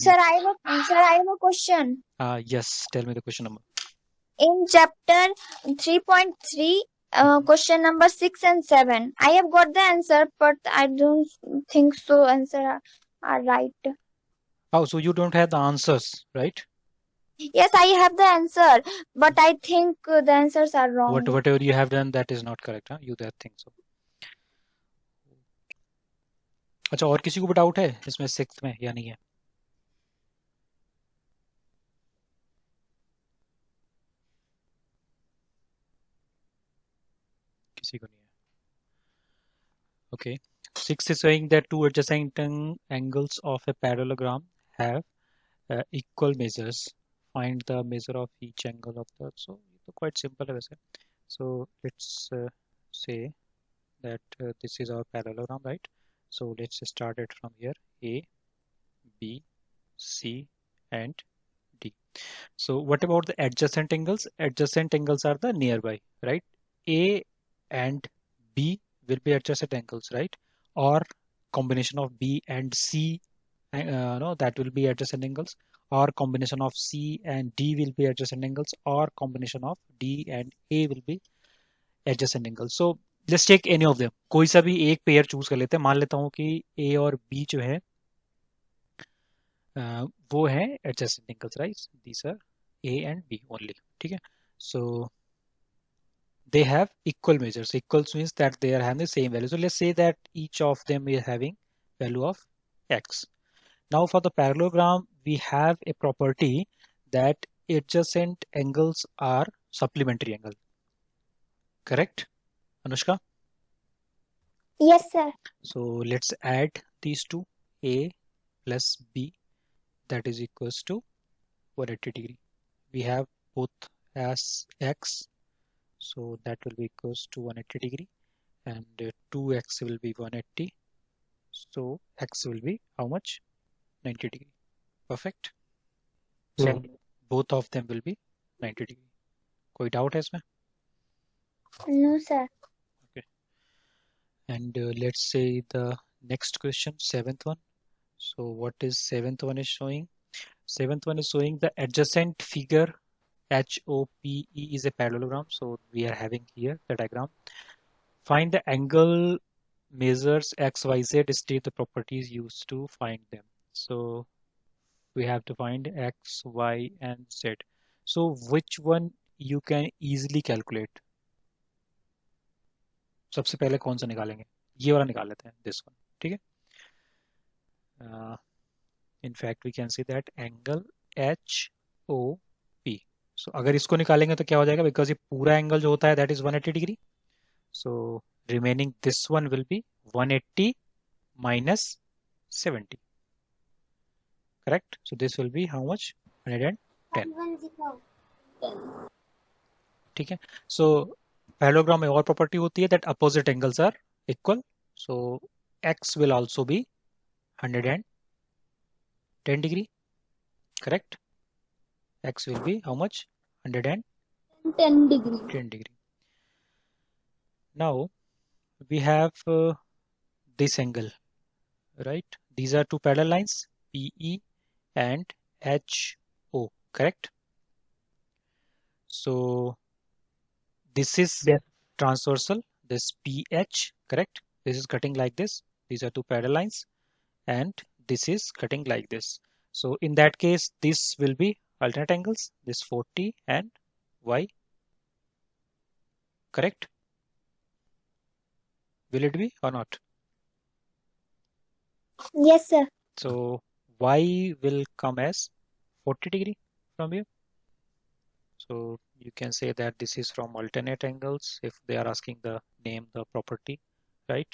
Sir, I have a question. Yes, tell me the question number. In chapter 3.3, question number 6 and 7, I have got the answer, but I don't think so. Answer are right. Oh, so you don't have the answers, right? Yes, I have the answer, but I think the answers are wrong. Whatever you have done, that is not correct. Huh? You that think so. अच्छा, और किसी को doubt है इसमें sixth में या नहीं है? किसी को नहीं है. Okay. Sixth is saying that two adjacent angles of a parallelogram have equal measures. Find the measure of each angle of the. So quite simple है वैसे. So let's say that this is our parallelogram, right? So let's start it from here. A, B, C, and D. So what about the adjacent angles? Adjacent angles are the nearby, right? A and B will be adjacent angles, right? Or combination of B and C, no, that will be adjacent angles. Or combination of C and D will be adjacent angles. Or combination of D and A will be adjacent angles. So let's take any of them. कोई सा भी एक pair choose कर लेते हैं. मान लेता हूँ कि A और B जो है वो है adjacent angles, right? These are A and B only. ठीक है. So they have equal measures. Equals means that they are having the same value. So let's say that each of them is having value of x. Now for the parallelogram, we have a property that adjacent angles are supplementary angle. Correct, Anushka? Yes, sir. So let's add these two, A plus B, that is equals to 180 degree. We have both as x, so that will be equals to 180 degree, and 2x will be 180. So x will be how much? 90 degree. Perfect. So both of them will be 90 degree. कोई doubt है इसमें? No, sir. Okay. And let's say the next question, seventh one. So what is seventh one is showing? Seventh one is showing the adjacent figure HOPE is a parallelogram. So we are having here the diagram. Find the angle measures X, Y, Z, state the properties used to find them. So we have to find X, Y, and Z. So which one you can easily calculate? सबसे पहले कौन सा निकालेंगे? ये वाला निकाल लेते हैं, this one. ठीक है? In fact, we can see that angle HOP. So अगर इसको निकालेंगे तो क्या हो जाएगा? Because ये पूरा एंगल जो होता है that is 180 degree. So remaining this one will be 180 minus 70. Correct? So this will be how much? 110. ठीक है? So parallelogram में और property होती है that opposite angles are equal. So x will also be 110 degree. Correct? X will be how much? 110 degree. 10 degree. Now we have this angle, right? These are two parallel lines, PE and HO, correct? So this is transversal, this PH, correct? This is cutting like this. These are two parallel lines, and this is cutting like this. So in that case, this will be alternate angles, this 40 and Y, correct? Will it be or not? Yes, sir. So Y will come as 40 degree from here. So you can say that this is from alternate angles if they are asking the name, the property, right?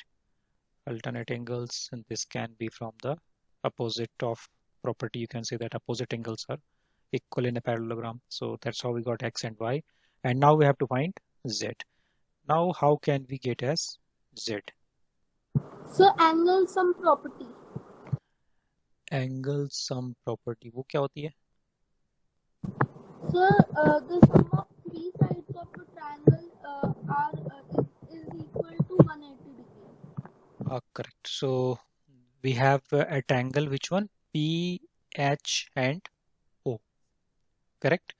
Alternate angles, and this can be from the opposite of property. You can say that opposite angles are equal in a parallelogram. So that's how we got X and Y. And now we have to find Z. Now how can we get as Z? So angle sum property. Angle sum property, वो क्या होती है? So the sum of three sides of a triangle is equal to 180 degree. Correct. So we have a triangle, which one? PHOP, H and O. Correct?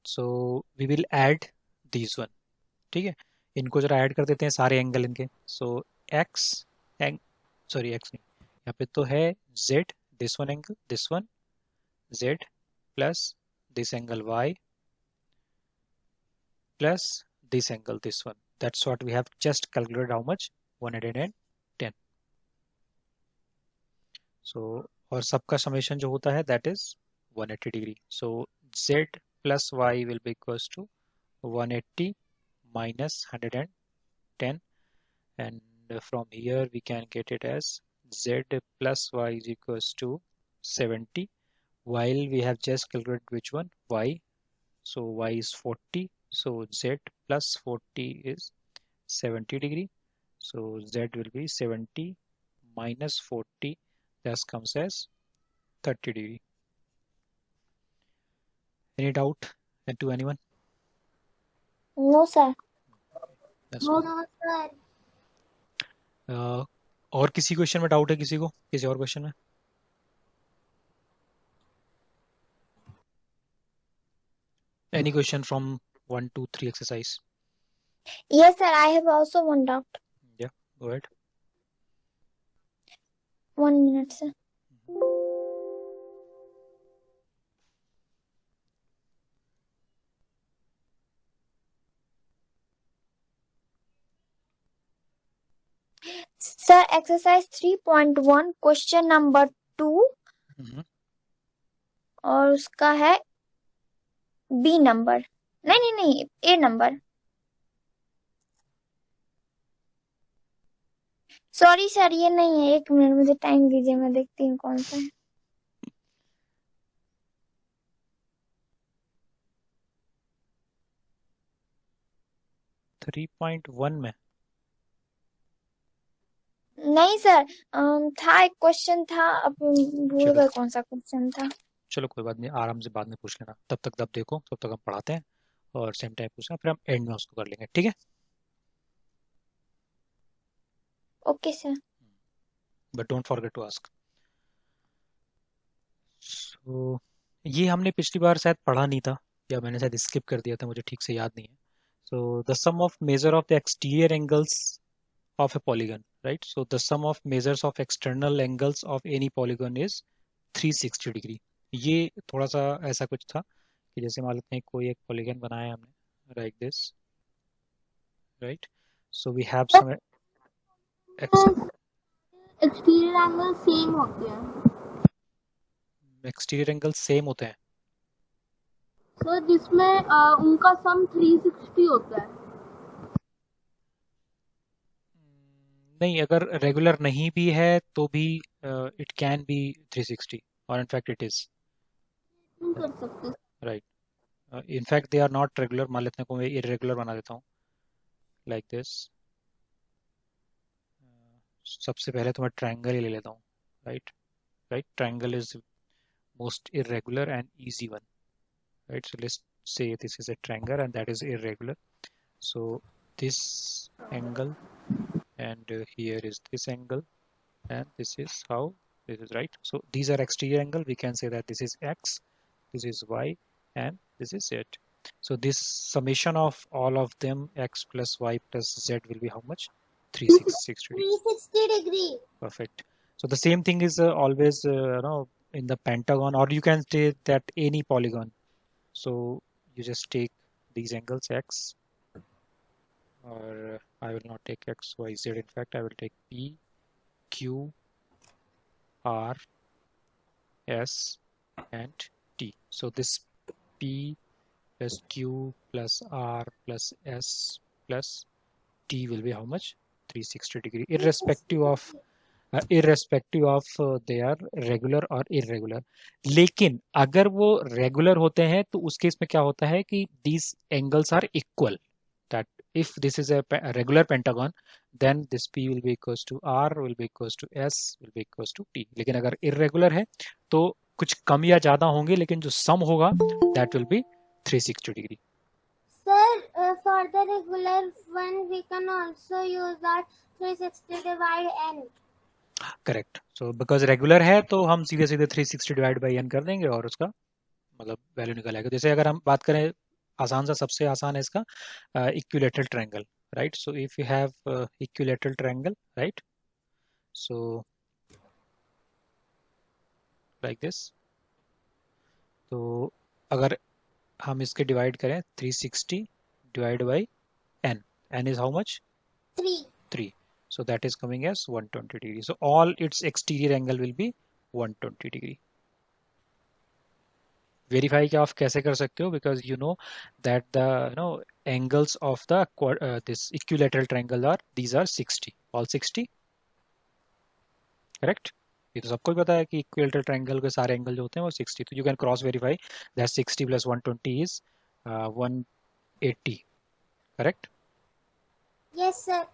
So we will add these one. ठीक है, इनको जरा add कर देते हैं सारे angle इनके. सो x एंग sorry x नहीं, यहाँ पे तो है z, this one angle, this one z plus this angle y plus this angle, this one. That's what we have just calculated. How much? 110. So और सबका summation जो होता है that is 180 degree. So z plus y will be equals to 180 minus 110, and from here we can get it as z plus y is equals to 70, while we have just calculated which one? Y. So y is 40. So z plus 40 is 70 degree. So z will be 70 minus 40. That comes as 30 degree. Any doubt to anyone? No, sir. That's all. और किसी question में doubt है किसी को? किसी और question में? Any question from 1, 2, 3 exercise? Yes, sir. I have also one doubt. Yeah, go ahead. 1 minute, sir. Sir, exercise 3.1 question number 2 और उसका है बी नंबर. नहीं ए नंबर. सॉरी सर, ये नहीं है. 1 मिनट मुझे टाइम दीजिए, मैं देखती हूँ कौन सा है. थ्री 3.1 में नहीं सर, था एक क्वेश्चन था, अब भूल गए कौन सा क्वेश्चन था. चलो कोई बात नहीं, आराम से बाद में पूछ लेना. तब तक देखो, तब तक हम पढ़ाते हैं और सेम टाइम पूछना, फिर हम एंड में उसको कर लेंगे. ठीक है? Okay sir. But don't forget to ask. So ये हमने पिछली बार शायद पढ़ा नहीं था, या मैंने शायद स्किप कर दिया था, मुझे ठीक से याद नहीं है. So the sum of measure of the exterior angles of a polygon, right? So the sum of measures of external angles of any polygon is 360 degree. ये थोड़ा सा ऐसा कुछ था कि जैसे मान लेते हैं कोई एक पॉलीगन बनाया हमने like this, right? So we have some exterior angle same होते हैं. एक्सटीरियर एंगल सेम होते हैं. सर जिसमें उनका सम 360 होता है. नहीं, अगर रेगुलर नहीं भी है तो भी इट कैन बी 360, और इनफैक्ट इट इज. कर सकते. Right. In fact they are not regular. मान लेते हैं को मैं इरेगुलर बना देता हूँ लाइक दिस. सबसे पहले तो मैं ट्रायंगल ही ले लेता हूँ. Right. Triangle is most irregular and easy one, right? So let's say this is a triangle and that is irregular. So this angle and here is this angle, and this is how this is, right? So these are exterior angle. We can say that this is x, this is y, and this is z. So this summation of all of them, x plus y plus z, will be how much? 360 degree. Perfect. So the same thing is always in the pentagon, or you can say that any polygon. So you just take these angles x, or I will not take x, y, z. In fact, I will take p, q, r, s, and t. So this p plus q plus r plus s plus t will be how much? 360 degree, irrespective of they are regular और irregular. लेकिन अगर वो regular होते हैं तो उस case में क्या होता है कि these angles are equal. That if this is a regular pentagon, then this p will be equals to r, will be equals to s, will be equals to t. लेकिन अगर irregular है तो कुछ कम या ज्यादा होंगे, लेकिन जो सम होगा that will be 360 degree. Sir, for the regular one we can also use that 360 divide n. Correct. So because regular है तो हम सीधे सीधे 360 डिवाइड बाई n कर देंगे और उसका मतलब वैल्यू निकल आएगा. जैसे अगर हम बात करें आसान सा, सबसे आसान है इसका equilateral triangle, right. So if you have equilateral triangle, right, so like this. तो अगर हम इसके डिवाइड करें 360 divide by n, n is how much? 3. 3. So that is coming as 120 degree. So all its exterior angle will be 120 degree. Verify क्या आप कैसे कर सकते हो? Because you know that the angles of the this equilateral triangle are, these are 60, all 60, correct? ये तो सबको ही पता है कि इक्विलेटरल ट्रायंगल के सारे एंगल जो होते हैं वो 60. तो you can cross verify that 60 plus 120 is 180, correct? Yes, sir.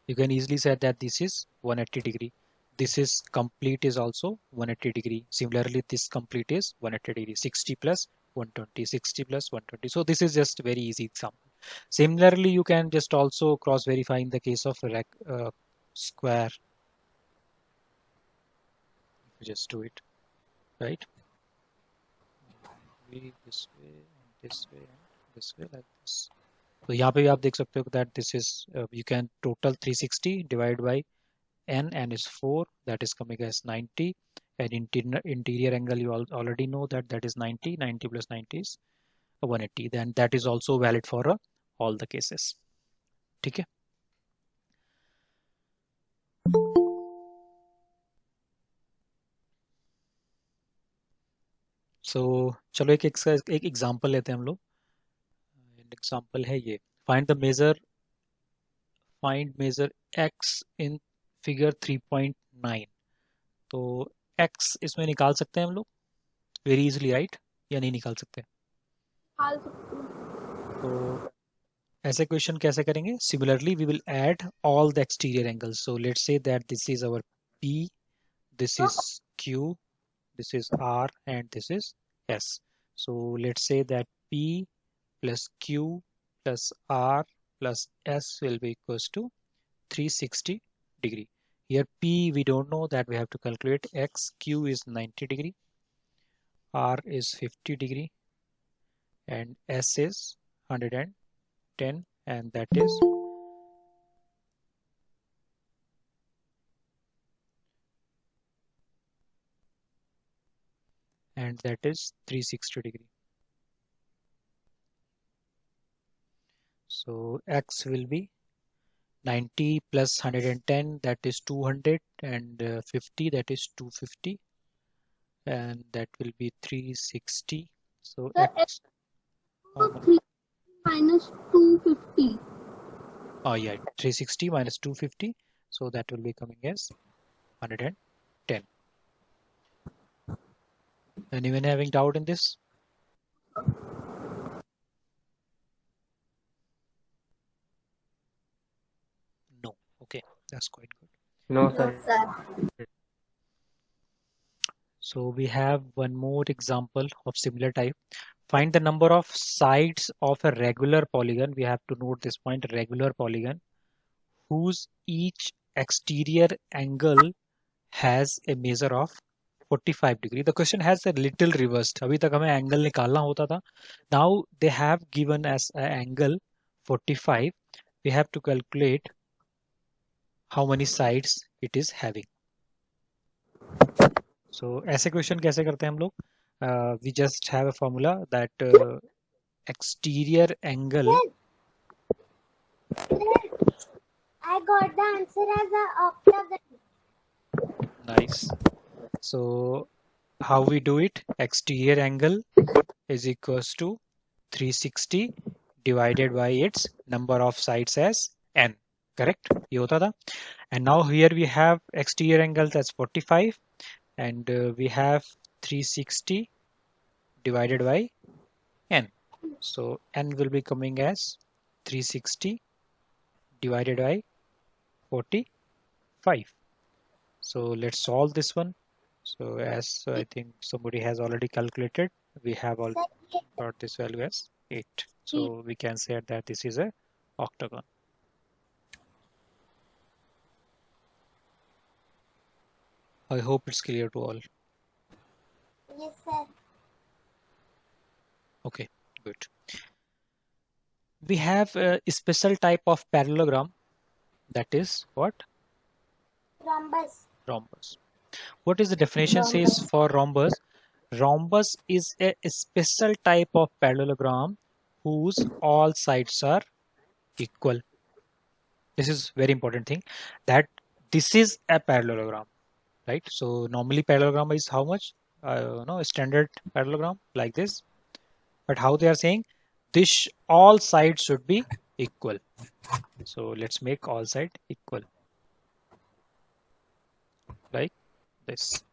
You can easily say that this is 180 degree. This is complete is also 180 degree. Similarly, this complete is 180 degree. 60 plus 120, 60 plus 120. So this is just very easy example. Similarly, you can just also cross verify in the case of square. You just do it, right? This way, and this way, and this way, like this. तो यहाँ पे भी आप देख सकते हो that this is you can total 360 divide by n is 4, that is coming as 90, and interior angle you already know that is 90. 90 plus 90 is 180. Then that is also valid for all the cases. ठीक है. So चलो एक example लेते हैं हम लोग. Example है ये. find measure x in figure 3.9. तो x इसमें निकाल सकते हैं हम लोग वेरी इजीली, राइट, या नहीं निकाल सकते? निकाल सकते हैं. तो ऐसे क्वेश्चन कैसे करेंगे? Similarly we will add all the exterior angles. So let's say that this is our P, this is Q, this is R, and this is S. So let's say that P plus Q plus R plus S will be equals to 360 degree. Here P we don't know, that we have to calculate. X, Q is 90 degree, R is 50 degree, and S is 110, and that is and that is 360 degree. So X will be 90 plus 110, that is 200, and 50, that is 250, and that will be 360. So Sir, X, So 3 minus 250. oh yeah, 360 minus 250, so that will be coming as 110. Anyone having doubt in this? No. Okay, that's quite good. No, sir. So we have one more example of similar type. Find the number of sides of a regular polygon. We have to note this point, regular polygon, whose each exterior angle has a measure of 45 degree. The question has a little reversed. अभी तक हमें angle निकालना होता था. Now they have given us an angle 45. We have to calculate how many sides it is having. So ऐसे question कैसे करते हैं हम लोग? We just have a formula that exterior angle. I got the answer as a octagon. Nice. So how we do it? Exterior angle is equals to 360 divided by its number of sides as n. Correct? ये होता था. And now here we have exterior angle that's 45, and we have 360 divided by n. So n will be coming as 360 divided by 45. So let's solve this one. So as I think somebody has already calculated, we have all got this value as 8. So we can say that this is a octagon. I hope it's clear to all. Yes, sir. Okay, good. We have a special type of parallelogram, that is what? Rhombus. Rhombus. What is the definition says for rhombus? Rhombus is a special type of parallelogram whose all sides are equal. This is very important thing, that this is a parallelogram, right? So normally parallelogram is how much? A standard parallelogram like this. But how they are saying this, all sides should be equal. So let's make all sides equal like this.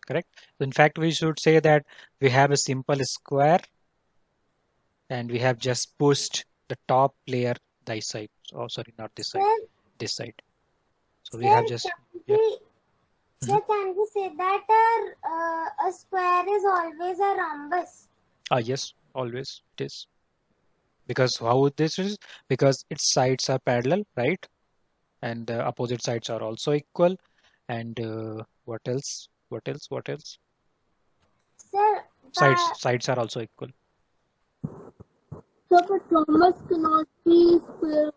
Correct. In fact, we should say that we have a simple square and we have just pushed the top layer this side. Oh, sorry, not this side, Sir, this side. So we have just, yeah. Sir, can we say that a square is always a rhombus? Yes, always it is. Because how this is? Because its sides are parallel, right? And the opposite sides are also equal. And what else? What else? What else? Sir, Sides are also equal. so but rhombus cannot be square.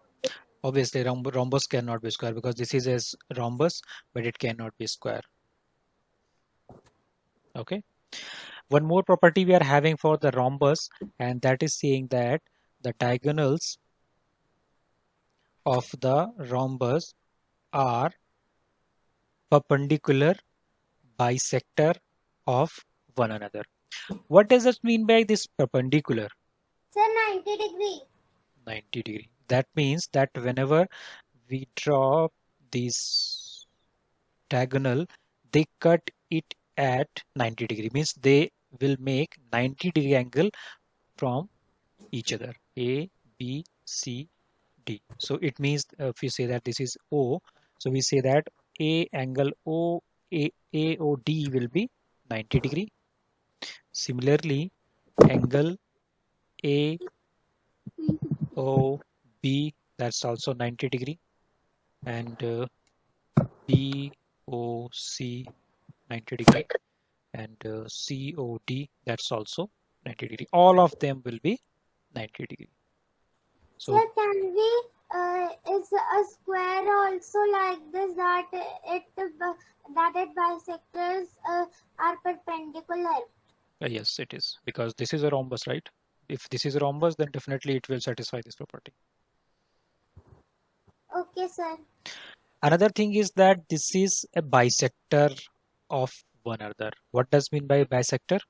Obviously, rhombus cannot be square because this is a rhombus, but it cannot be square. Okay. One more property we are having for the rhombus, and that is saying that the diagonals of the rhombus are perpendicular bisector of one another. What does it mean by this perpendicular? Sir, 90 degree. 90 degree. That means that whenever we draw this diagonal, they cut it at 90 degree. Means they will make 90 degree angle from each other. A, B, C, D. So it means if you say that this is O, so we say that A angle O, AOD will be 90 degree. Similarly, angle AOB, that's also 90 degree. And BOC 90 degree. And COD, that's also 90 degree. All of them will be 90 degree. So Sir, can we is a square also like this that it bisectors are perpendicular? yes, it is, because this is a rhombus, right? If this is a rhombus, then definitely it will satisfy this property. Okay, sir. Another thing is that this is a bisector of one another. What does mean by bisector?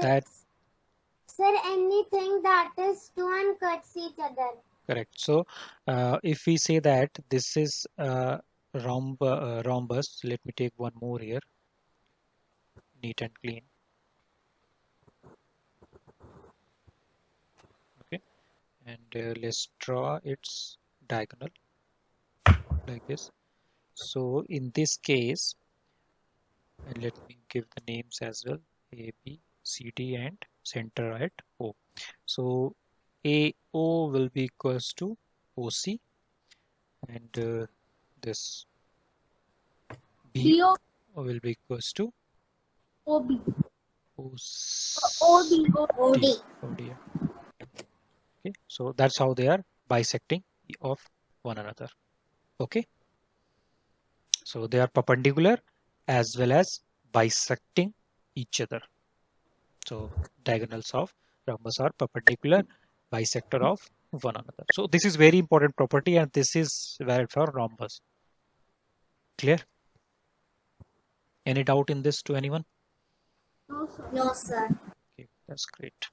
That Sir, anything that is two and cuts each other. correct. So if we say that this is a rhombus, let me take one more here, neat and clean. Okay, and let's draw its diagonal like this. So in this case, and let me give the names as well, A, B, C, D, and center at O. So AO will be equals to OC, and this BO will be equals to OB. OD. Okay, so that's how they are bisecting of one another. Okay, so they are perpendicular as well as bisecting each other. So diagonals of rhombus are perpendicular bisector of one another. So this is very important property, and this is valid for rhombus. Clear? Any doubt in this to anyone? No, sir. No, sir. Okay, that's great.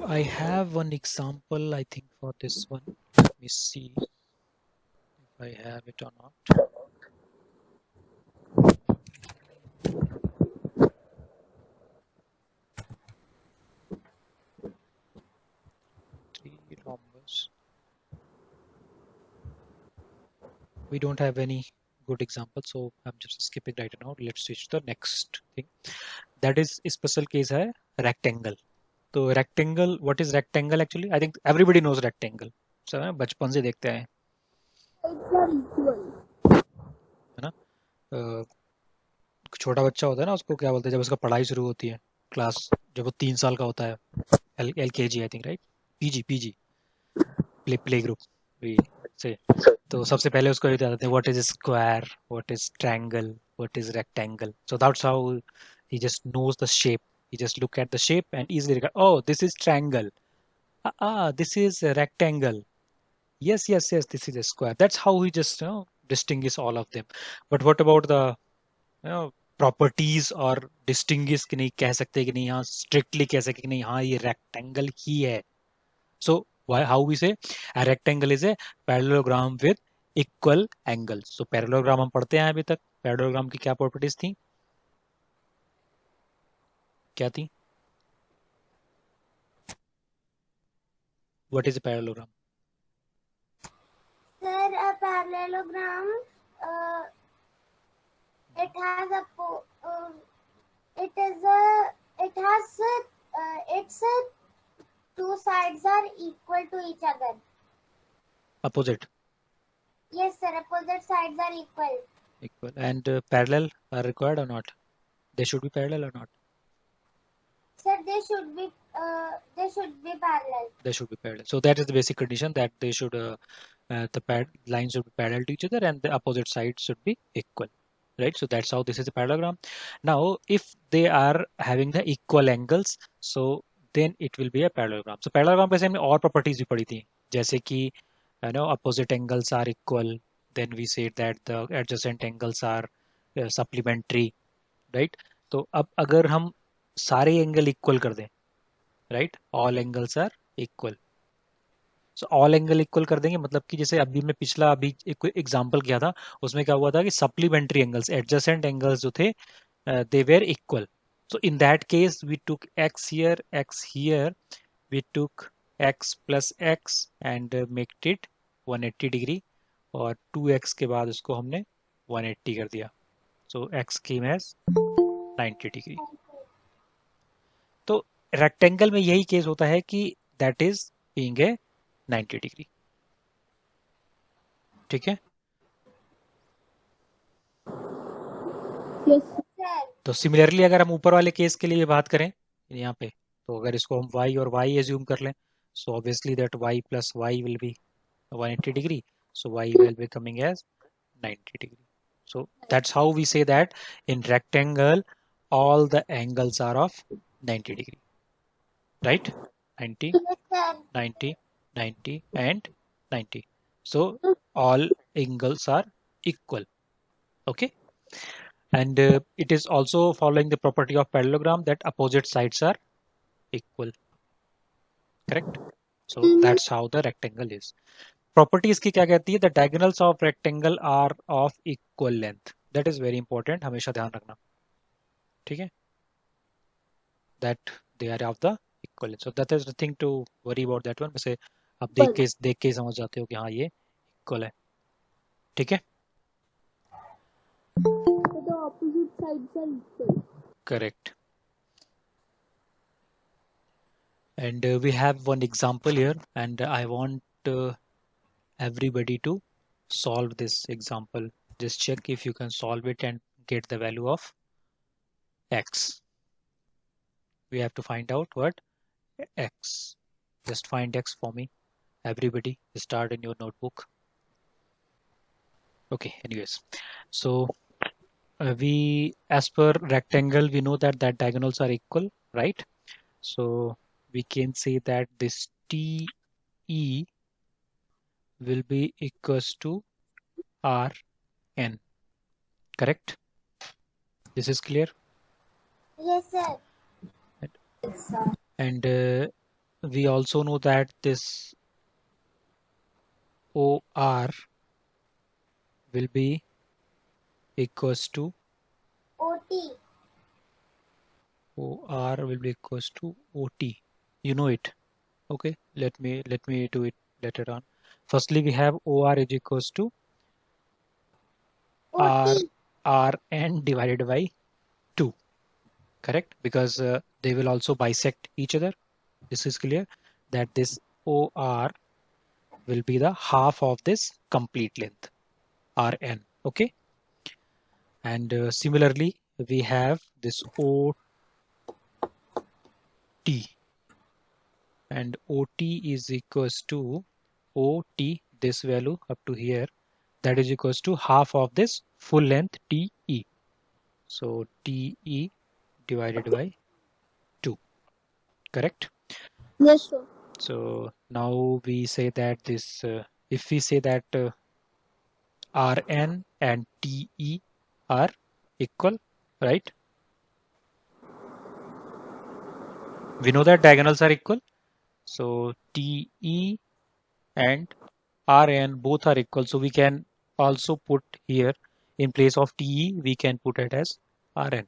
I have one example, I think, for this one. Let me see if I have it or not. Three rhombus. We don't have any good example, so I'm just skipping right now. Let's switch to the next thing. That is special case है rectangle. तो rectangle, what is rectangle actually? I think everybody knows rectangle. So बचपन से देखते हैं. It's equal. छोटा बच्चा होता है ना, उसको क्या बोलते हैं जब उसका पढ़ाई शुरू होती है, क्लास जब वो 3 साल का होता है, LKG I think, right? PG play group भी से। तो सबसे पहले उसको ये बताते हैं what is square, what is triangle, what is rectangle. So that's how he just knows the shape. He just look at the shape and easily regard, oh, this is triangle. This is a rectangle. Yes, this is a square. That's how he just distinguish all of them. But what about the properties और distinguish कि नहीं कह सकते कि नहीं, हाँ strictly कह सकते कि नहीं हाँ ये rectangle ही है. So how we say a rectangle is a parallelogram with equal angles. So parallelogram हम पढ़ते हैं अभी तक. Parallelogram की क्या properties थी, क्या थी? What is a parallelogram? Sir, a parallelogram, it has its two sides are equal to each other. Opposite. Yes, sir. Opposite sides are equal. Equal. And parallel are required or not? They should be parallel or not? Sir, they should be parallel. They should be parallel. So that is the basic condition, that they should the lines should be parallel to each other and the opposite sides should be equal, right? So that's how this is a parallelogram. Now if they are having the equal angles, so then it will be a parallelogram. So parallelogram पे से हमने और properties भी पढ़ी थी, जैसे कि opposite angles are equal, then we said that the adjacent angles are supplementary, right? तो अब अगर हम सारे एंगल इक्वल कर दें, right, all angles are equal. So all angle equal कर देंगे मतलब कि जैसे अभी मैं पिछला अभी एक एग्जांपल किया था, उसमें क्या हुआ था कि सप्लीमेंट्री एंगल्स, एडजेसेंट एंगल्स जो थे they were equal. So in that case we took x here, we took x plus x and make it 180 degree, और 2x के बाद उसको हमने 180 कर दिया. सो x came as 90 डिग्री. तो रेक्टेंगल में यही केस होता है कि that is being a 90 degree. ठीक है. Yes, sir. तो सिमिलरली अगर हम ऊपर वाले केस के लिए बात करें यहाँ पे, तो अगर इसको हम y और y एज्यूम कर लें, so obviously that y plus y will be 180 degree, so y will be coming as 90 degree. So that's how we say that in rectangle all the angles are of 90 degree, right? 90, Yes, sir. 90, 90 and 90. So all angles are equal. Okay. And it is also following the property of parallelogram that opposite sides are equal. Correct. So that's how the rectangle is. Properties की क्या कहती है? The diagonals of rectangle are of equal length. That is very important. हमेशा ध्यान रखना. ठीक है. That they are of the equal length. So that is nothing to worry about that one. वैसे आप देख के समझ जाते हो कि हाँ ये equal है. ठीक है. So the opposite sides are equal. Correct. And we have one example here, and I want everybody to solve this example. Just check if you can solve it and get the value of x. We have to find out what x. Just find x for me. Everybody start in your notebook. Okay, anyways. So we, as per rectangle, we know that diagonals are equal, right? So we can say that this TE will be equals to RN. Correct? This is clear? Yes, sir. Yes, sir. And we also know that this OR will be equals to OT. OR will be equals to OT. You know it. Okay, let me do it later on. Firstly, we have OR is equals to OT. RN divided by 2. Correct? Because they will also bisect each other. This is clear that this OR will be the half of this complete length, RN. Okay. And similarly, we have this OT, and OT is equals to OT, this value up to here, that is equals to half of this full length TE. So TE divided by 2, correct? Yes, sir. So now we say that this, if we say that RN and TE are equal, right? We know that diagonals are equal. So TE and RN both are equal. So we can also put here in place of TE, we can put it as RN.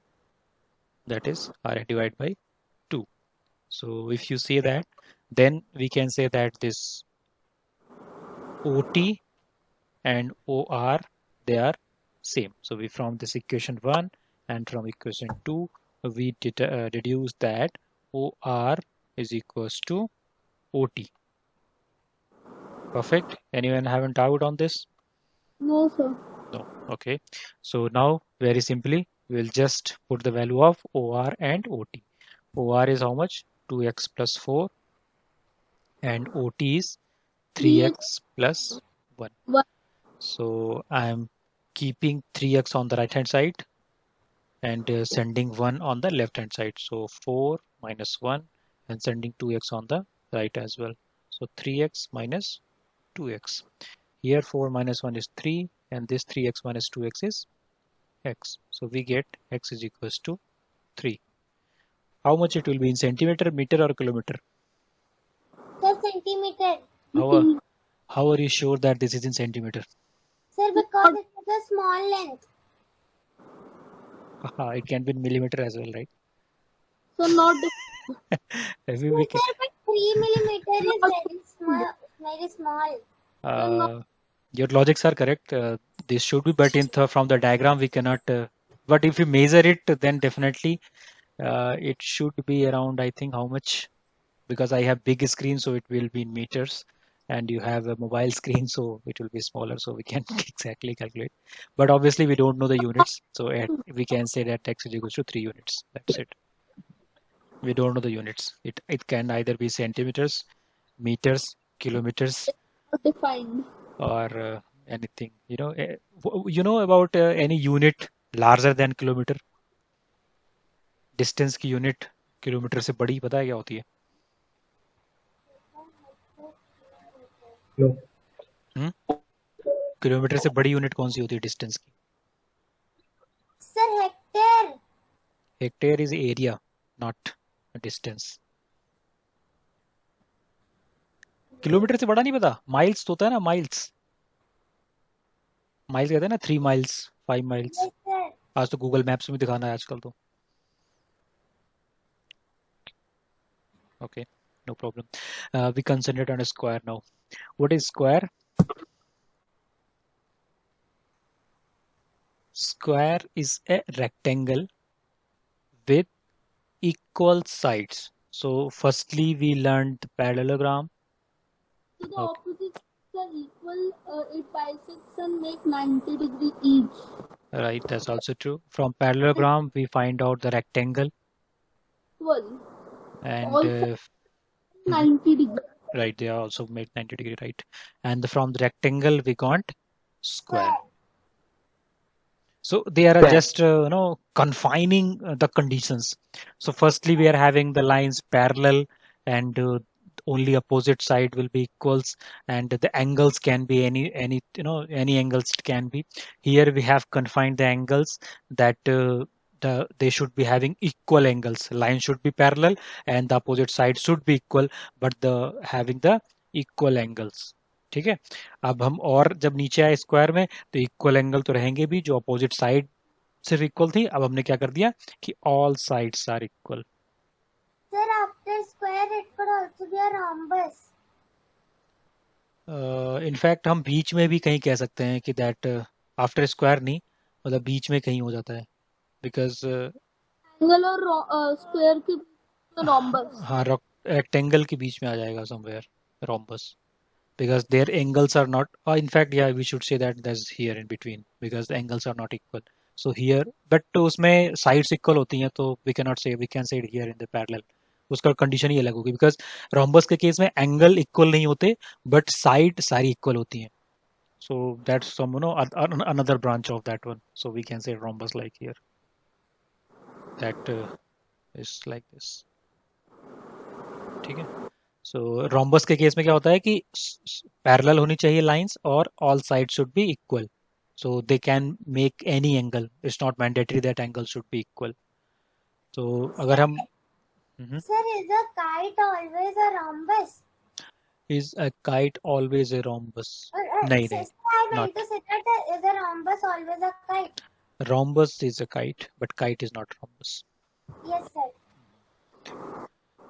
That is RN divided by 2. So if you say that, then we can say that this OT and OR, they are same. So we from this equation 1 and from equation 2, we deduce that OR is equals to OT. Perfect. Anyone have a doubt on this? No, sir. No. Okay. So now very simply, we'll just put the value of OR and OT. OR is how much? 2x plus 4, and OT is 3x plus 1. So I'm keeping 3x on the right hand side and sending 1 on the left hand side. So 4 minus 1 and sending 2x on the right as well. So 3x minus 2x. Here 4 minus 1 is 3, and this 3x minus 2x is x. So we get x is equals to 3. How much it will be in centimeter, meter, or kilometer? Sir, centimeter. How are you sure that this is in centimeter? Sir, because it is a small length. It can be in millimeter as well, right? So not Maybe we can. Sir, but 3 millimeter is very small. Very small. Your logics are correct. This should be, but from the diagram we cannot. But if you measure it, then definitely it should be around, I think, how much? Because I have big screen, so it will be in meters, and you have a mobile screen, so it will be smaller, so we can exactly calculate. But obviously we don't know the units, so we can say that x is equals to 3 units. That's it. We don't know the units. It can either be centimeters, meters, kilometers, defined. or anything. You know about any unit larger than kilometer? Distance की unit kilometre से बड़ी पता है क्या होती है? Kilometre से बड़ी यूनिट कौन सी होती है डिस्टेंस की? Sir, hectare. Hectare is area, not distance. Kilometre से बड़ा नहीं पता? माइल्स तो होता है ना, माइल्स कहते हैं ना, 3 miles, 5 miles. Yes, sir. आज तो गूगल मैप्स में दिखाना है आजकल तो. Okay, no problem. We concentrate on a square now. What is square? Square is a rectangle with equal sides. So firstly we learned the parallelogram. So the opposites are equal. It bisects and make 90 degree each. Right, that's also true. From parallelogram we find out the rectangle. 12. And Also 90 degree. right, they are also made 90 degree, right? And from the rectangle we got square. So they are just confining the conditions. So firstly we are having the lines parallel, and only opposite side will be equals, and the angles can be any angles it can be. Here we have confined the angles that they should be having equal angles. Line should be parallel and the opposite side should be equal, but having the equal angles. ठीक है. अब हम और जब नीचे आए square में तो इक्वल एंगल तो रहेंगे भी, जो अपोजिट साइड सिर्फ इक्वल थी. अब हमने क्या कर दिया कि all sides are equal. Sir, after square it could also be a rhombus. In fact हम बीच में भी कहीं कह सकते हैं कि दैट आफ्टर स्क्वायर नहीं, मतलब बीच में कहीं हो जाता है, बिकॉज एंगल और स्क्वायर के rhombus. हाँ, रेक्टेंगल के बीच में आ जाएगा somewhere rhombus, because their angles are not, in fact, yeah, we should say that there's here in between, because the angles are not equal. So here, but तो उसमें sides equal होती हैं, तो we can say it here in the parallel. उसका condition ही अलग होगी, because rhombus के case में एंगल इक्वल नहीं होते बट साइड सारी इक्वल होती हैं. So that's some another branch of that one. So we can say rhombus like here. That is like this. ठीक है. So rhombus के केस में क्या होता है कि parallel होनी चाहिए lines और all sides should be equal. So they can make any angle. It's not mandatory that angle should be equal. So अगर हम Sir, is a kite always a rhombus? Is a kite always a rhombus? नहीं नहीं. I not. meant to say that is a rhombus always a kite? Rhombus is a kite, but kite is not rhombus. Yes, sir.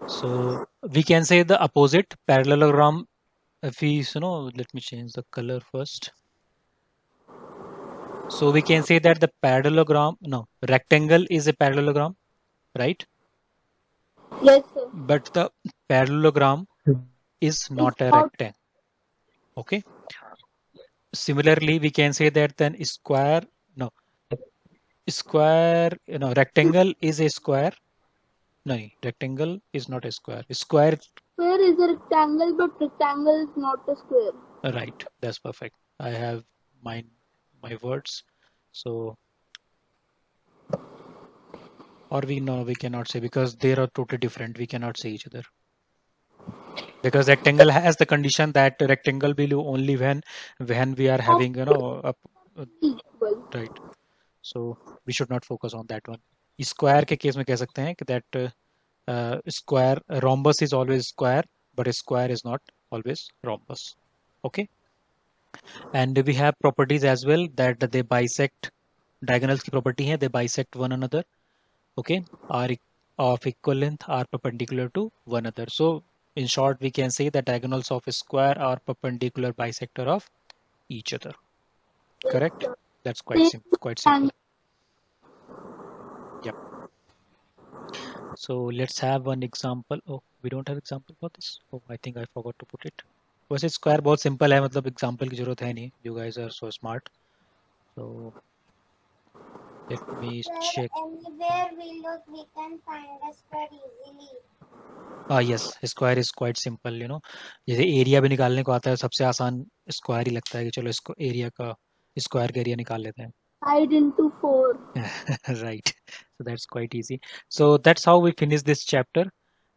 So we can say the opposite parallelogram. If we, let me change the color first. So we can say that the parallelogram, no, rectangle is a parallelogram, right? Yes, sir. But the parallelogram is not a rectangle. Okay. Similarly, we can say that then rectangle is a square. No, rectangle is not a square. Square is a rectangle, but rectangle is not a square. Right, that's perfect. I have my words. So, or we cannot say, because they are totally different. We cannot say each other. Because rectangle has the condition that rectangle will do only when we are having right. So we should not focus on that one. Square के case में कह सकते हैं कि that square rhombus is always square, but a square is not always rhombus. Okay. And we have properties as well that they bisect. Diagonals की property है, they bisect one another. Okay, are of equal length, are perpendicular to one another. So in short, we can say that diagonals of a square are perpendicular bisector of each other. Correct? That's quite simple. Yep. So let's have one example. Oh, we don't have example for this. Oh, I think I forgot to put it. वैसे square बहुत simple है, मतलब example की जरूरत है नहीं. You guys are so smart. So let me check. Anywhere we look, we can find a square easily. Yes, square is quite simple. जैसे area भी निकालने को आता है, सबसे आसान स्क्वायर ही लगता है कि चलो इसको एरिया का स्क्वायर का एरिया निकाल लेते हैं. 8 into 4. Right. So that's quite easy. So that's how we finish this chapter.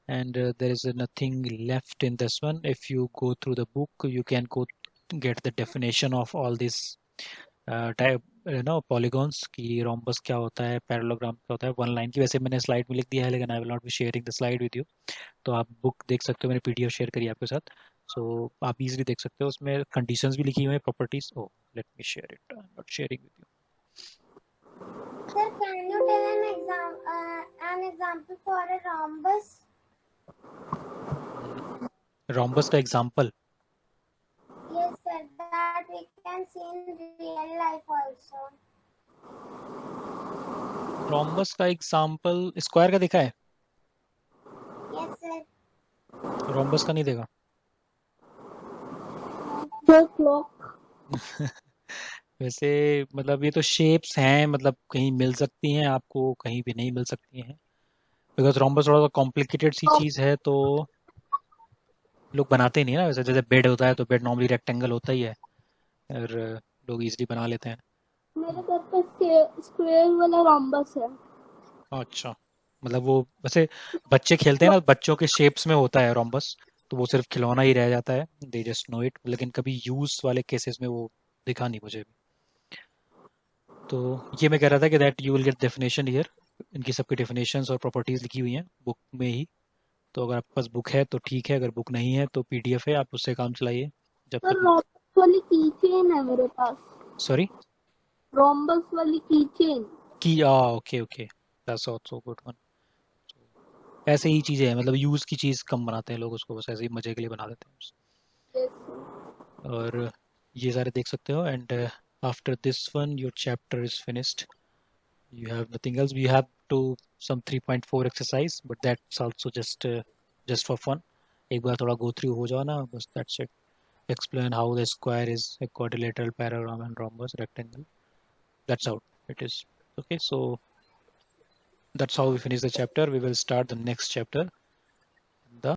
And there is nothing left in this one. If you go through the book, you can get the definition of all these type polygons की rhombus क्या होता है, parallelogram क्या होता है. One line की वैसे मैंने स्लाइड में लिख दिया है, लेकिन I will not be sharing the slide with you. तो आप बुक देख सकते हो, मैंने PDF शेयर करी आपके साथ. So आप इजीली देख सकते हो, उसमें कंडीशंस भी लिखी हुई हैं, properties. Oh, let me share it. I'm not sharing with you. Sir, can you tell an example for a rhombus? Rhombus का example. Yes, sir. That we can see in real life also. Rhombus का example square का दिखा है. Yes, sir. Rhombus का नहीं देगा. वैसे मतलब ये तो शेप्स हैं, मतलब कहीं मिल सकती हैं आपको, कहीं भी नहीं मिल सकती हैं, बिकॉज रोम्बस थोड़ा सा कॉम्प्लिकेटेड सी चीज है, तो लोग बनाते नहीं है ना. वैसे जैसे बेड होता है तो बेड नॉर्मली रेक्टेंगल होता ही है, और लोग इजीली बना लेते हैं. मेरे घर पे स्क्वायर वाला रॉम्बस है. अच्छा, मतलब वो वैसे बच्चे खेलते हैं ना, बच्चों के शेप्स में होता है रोम्बस, तो वो सिर्फ खिलौना ही रह जाता है. दे जस्ट नो इट, लेकिन कभी यूज वाले केसेस में वो दिखा नहीं मुझे भी. तो ये मैं कह रहा था कि that you will get definition here. इनकी सबकी डेफिनेशंस और प्रॉपर्टीज लिखी हुई हैं बुक में ही. तो अगर आपके पास बुक है तो ठीक है, अगर बुक नहीं है तो PDF है, आप उससे काम चलाइए जब तक. रॉम्बस वाली कीचेन है मेरे पास. सॉरी, रॉम्बस वाली कीचेन की okay that's also good one. ऐसे ही चीजें हैं, मतलब यूज की चीज कम बनाते हैं लोग उसको, बस ऐसे ही मजे के लिए बना देते हैं. और ये सारे देख सकते हो. And after this one your chapter is finished. You have nothing else. You have to some 3.4 exercise, but that's also just for fun. एक बार थोड़ा go through हो जाओ ना, बस that's it. Explain how the square is a quadrilateral, parallelogram and rhombus, rectangle. That's how it is. Okay, so that's how we finish the chapter. We will start the next chapter.